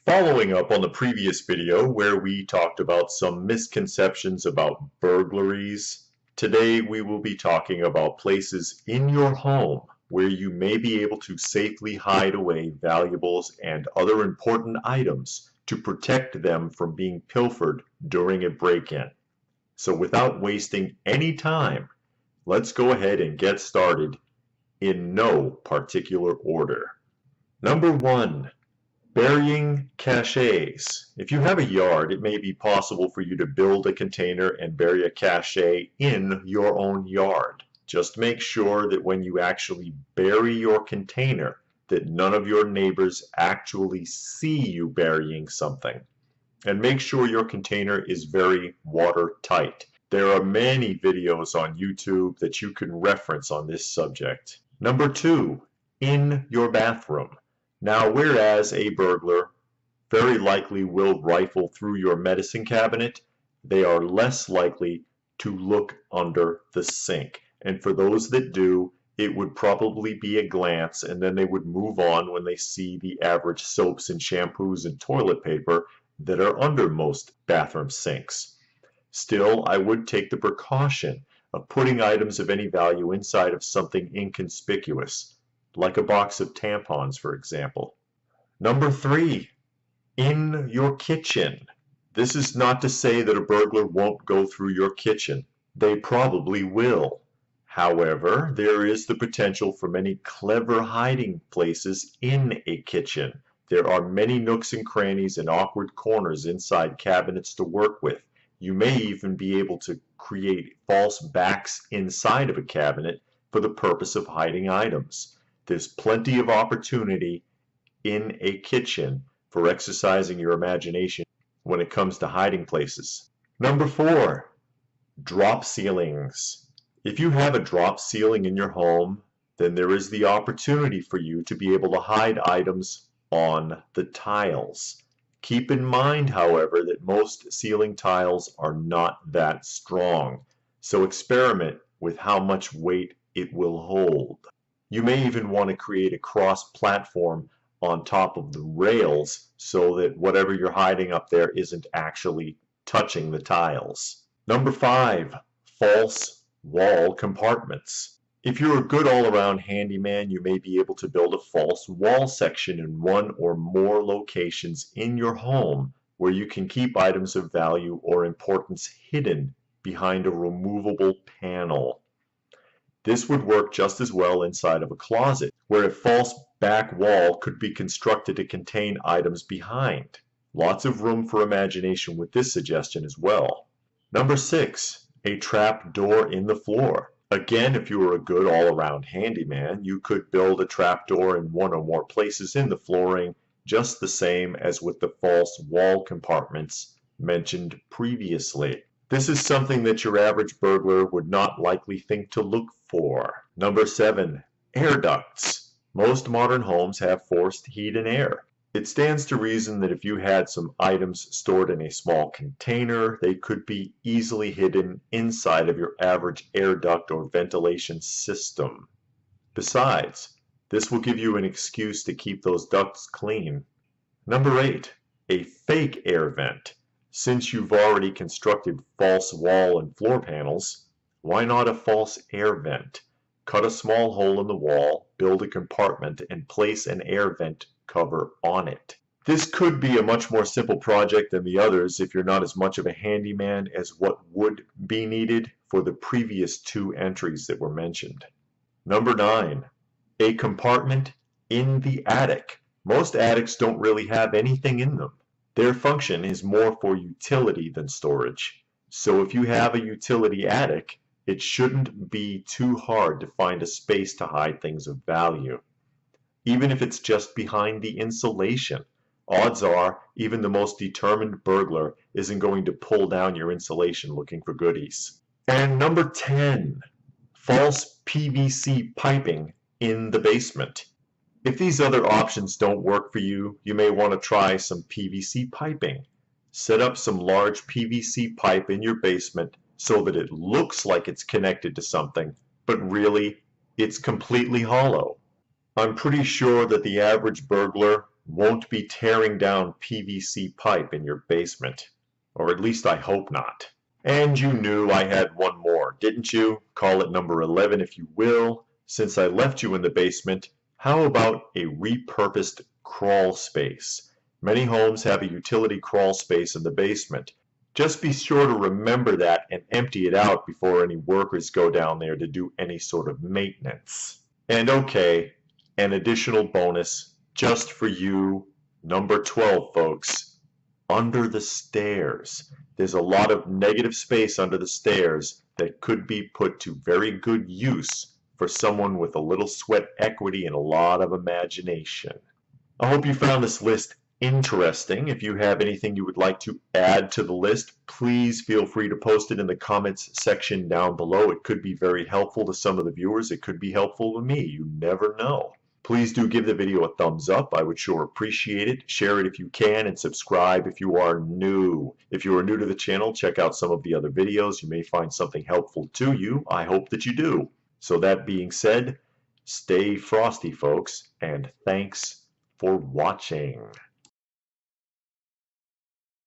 Following up on the previous video where we talked about some misconceptions about burglaries, today we will be talking about places in your home where you may be able to safely hide away valuables and other important items to protect them from being pilfered during a break-in. So without wasting any time, let's go ahead and get started in no particular order. Number 1. Burying caches. If you have a yard, it may be possible for you to build a container and bury a cache in your own yard. Just make sure that when you actually bury your container, that none of your neighbors actually see you burying something. And make sure your container is very watertight. There are many videos on YouTube that you can reference on this subject. Number 2, in your bathroom. Now, whereas a burglar very likely will rifle through your medicine cabinet, they are less likely to look under the sink. And for those that do, it would probably be a glance, and then they would move on when they see the average soaps and shampoos and toilet paper that are under most bathroom sinks. Still, I would take the precaution of putting items of any value inside of something inconspicuous, like a box of tampons, for example. Number 3, in your kitchen. This is not to say that a burglar won't go through your kitchen. They probably will. However, there is the potential for many clever hiding places in a kitchen. There are many nooks and crannies and awkward corners inside cabinets to work with. You may even be able to create false backs inside of a cabinet for the purpose of hiding items. There's plenty of opportunity in a kitchen for exercising your imagination when it comes to hiding places. Number 4, drop ceilings. If you have a drop ceiling in your home, then there is the opportunity for you to be able to hide items on the tiles. Keep in mind, however, that most ceiling tiles are not that strong, so experiment with how much weight it will hold. You may even want to create a cross platform on top of the rails so that whatever you're hiding up there isn't actually touching the tiles. Number 5, false wall compartments. If you're a good all-around handyman, you may be able to build a false wall section in one or more locations in your home where you can keep items of value or importance hidden behind a removable panel. This would work just as well inside of a closet, where a false back wall could be constructed to contain items behind. Lots of room for imagination with this suggestion as well. Number 6, a trap door in the floor. Again, if you were a good all-around handyman, you could build a trapdoor in one or more places in the flooring, just the same as with the false wall compartments mentioned previously. This is something that your average burglar would not likely think to look for. Number 7, air ducts. Most modern homes have forced heat and air. It stands to reason that if you had some items stored in a small container, they could be easily hidden inside of your average air duct or ventilation system. Besides, this will give you an excuse to keep those ducts clean. Number 8, a fake air vent. Since you've already constructed false wall and floor panels, why not a false air vent? Cut a small hole in the wall, build a compartment, and place an air vent cover on it. This could be a much more simple project than the others if you're not as much of a handyman as what would be needed for the previous 2 entries that were mentioned. Number 9, a compartment in the attic. Most attics don't really have anything in them. Their function is more for utility than storage. So if you have a utility attic, it shouldn't be too hard to find a space to hide things of value. Even if it's just behind the insulation, odds are even the most determined burglar isn't going to pull down your insulation looking for goodies. And number 10, false PVC piping in the basement. If these other options don't work for you, you may want to try some PVC piping. Set up some large PVC pipe in your basement so that it looks like it's connected to something, but really it's completely hollow. I'm pretty sure that the average burglar won't be tearing down PVC pipe in your basement. Or at least I hope not. And you knew I had one more, didn't you? Call it number 11 if you will. Since I left you in the basement, how about a repurposed crawl space? Many homes have a utility crawl space in the basement. Just be sure to remember that and empty it out before any workers go down there to do any sort of maintenance. And okay, an additional bonus just for you, number 12, folks. Under the stairs. There's a lot of negative space under the stairs that could be put to very good use for someone with a little sweat equity and a lot of imagination. I hope you found this list interesting. If you have anything you would like to add to the list, please feel free to post it in the comments section down below. It could be very helpful to some of the viewers. It could be helpful to me. You never know. Please do give the video a thumbs up. I would sure appreciate it. Share it if you can, and subscribe if you are new. If you are new to the channel, check out some of the other videos. You may find something helpful to you. I hope that you do. So that being said, stay frosty, folks, and thanks for watching.